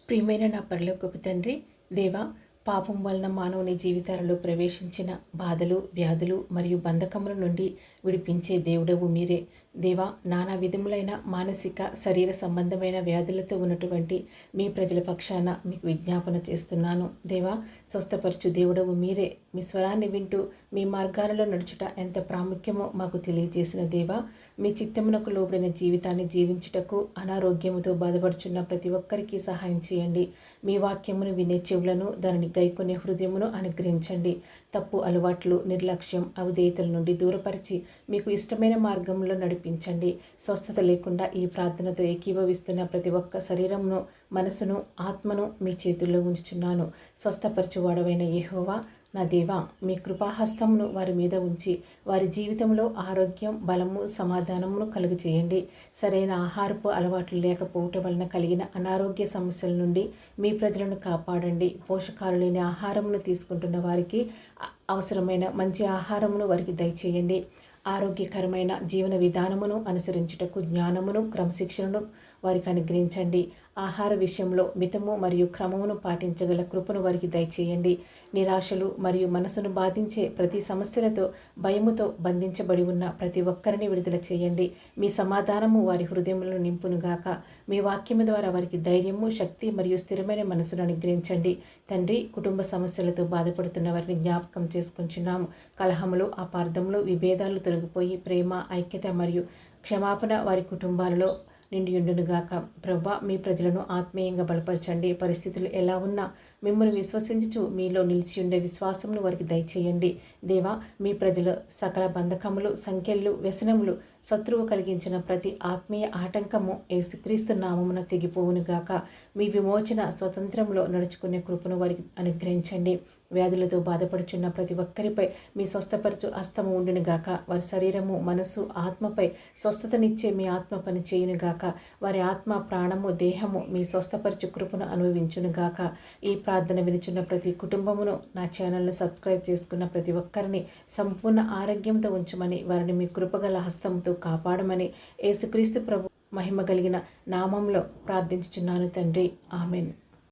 ప్రియమైన నా పరలోకపు తండ్రి, దేవా, పాపం వలన మానవుని జీవితాలలో ప్రవేశించిన బాధలు, వ్యాధులు మరియు బంధకముల నుండి విడిపించే దేవుడవు మీరే. దేవా, నానా విధములైన మానసిక శరీర సంబంధమైన వ్యాధులతో ఉన్నటువంటి మీ ప్రజల పక్షాన మీకు విజ్ఞాపన చేస్తున్నాను. దేవా, స్వస్థపరచు దేవుడవు మీరే. మీ స్వరాన్ని వింటూ మీ మార్గాలలో నడుచుట ఎంత ప్రాముఖ్యమో మాకు తెలియజేసిన దేవా, మీ చిత్తమునకు లోబడిన జీవితాన్ని జీవించుటకు అనారోగ్యముతో బాధపడుచున్న ప్రతి ఒక్కరికి సహాయం చేయండి. మీ వాక్యమును వినే చెవులను, దానిని గైకొనే హృదయమును అనుగ్రహించండి. తప్పు అలవాట్లు, నిర్లక్ష్యం, అవిధేయతల నుండి దూరపరిచి మీకు ఇష్టమైన మార్గంలో నడిపించండి. స్వస్థత లేకుండా ఈ ప్రార్థనతో ఏకీభవిస్తున్న ప్రతి ఒక్క శరీరమును, మనసును, ఆత్మను మీ చేతుల్లో ఉంచుచున్నాను. స్వస్థపరచువాడవైన యెహోవా, నా దేవా, మీ కృపాహస్తమును వారి మీద ఉంచి వారి జీవితంలో ఆరోగ్యం, బలము, సమాధానమును కలుగజేయండి. సరైన ఆహారపు అలవాట్లు లేకపోవటం వలన కలిగిన అనారోగ్య సమస్యల నుండి మీ ప్రజలను కాపాడండి. పోషకాలు లేని ఆహారమును తీసుకుంటున్న వారికి అవసరమైన మంచి ఆహారమును వారికి దయచేయండి. ఆరోగ్యకరమైన జీవన విధానమును అనుసరించుటకు జ్ఞానమును, క్రమశిక్షణను వారికి అనుగ్రహించండి. ఆహార విషయంలో మితము మరియు క్రమమును పాటించగల కృపను వారికి దయచేయండి. నిరాశలు మరియు మనసును బాధించే ప్రతి సమస్యలతో, భయముతో బంధించబడి ఉన్న ప్రతి ఒక్కరిని విడుదల చేయండి. మీ సమాధానము వారి హృదయములను నింపునుగాక. మీ వాక్యము ద్వారా వారికి ధైర్యము, శక్తి మరియు స్థిరమైన మనసును అనుగ్రహించండి. తండ్రి, కుటుంబ సమస్యలతో బాధపడుతున్న వారిని జ్ఞాపకం చేసుకుంటున్నాము. కలహములు, అపార్థములు, విభేదాలు తొలగిపోయి ప్రేమ, ఐక్యత మరియు క్షమాపణ వారి కుటుంబాలలో నిండియుండునుగాక. ప్రభా, మీ ప్రజలను ఆత్మీయంగా బలపరచండి. పరిస్థితులు ఎలా ఉన్నా మిమ్మల్ని విశ్వసించుచు మీలో నిలిచి ఉండే విశ్వాసమును వారికి దయచేయండి. దేవా, మీ ప్రజలు సకల బంధకములు, సంఖ్యలు, వ్యసనములు, శత్రువు కలిగించిన ప్రతి ఆత్మీయ ఆటంకము యేసుక్రీస్తు నామమున తెగిపోవునుగాక. మీ విమోచన స్వతంత్రంలో నడుచుకునే కృపను వారికి అనుగ్రహించండి. వ్యాధులతో బాధపడుచున్న ప్రతి ఒక్కరిపై మీ స్వస్థపరచు హస్తము ఉండునుగాక. వారి శరీరము, మనసు, ఆత్మపై స్వస్థతనిచ్చే మీ ఆత్మ పని చేయునుగాక. వారి ఆత్మ, ప్రాణము, దేహము మీ స్వస్థపరచు కృపను అనుభవించునుగాక. ఈ ప్రార్థన వినుచున్న ప్రతి కుటుంబమును, నా ఛానల్ను సబ్స్క్రైబ్ చేసుకున్న ప్రతి ఒక్కరిని సంపూర్ణ ఆరోగ్యంతో ఉంచమని, వారిని మీ కృపగల హస్తంతో కాపాడమని యేసుక్రీస్తు ప్రభు మహిమ కలిగిన నామంలో ప్రార్థించుచున్నాను తండ్రి. ఆమెన్.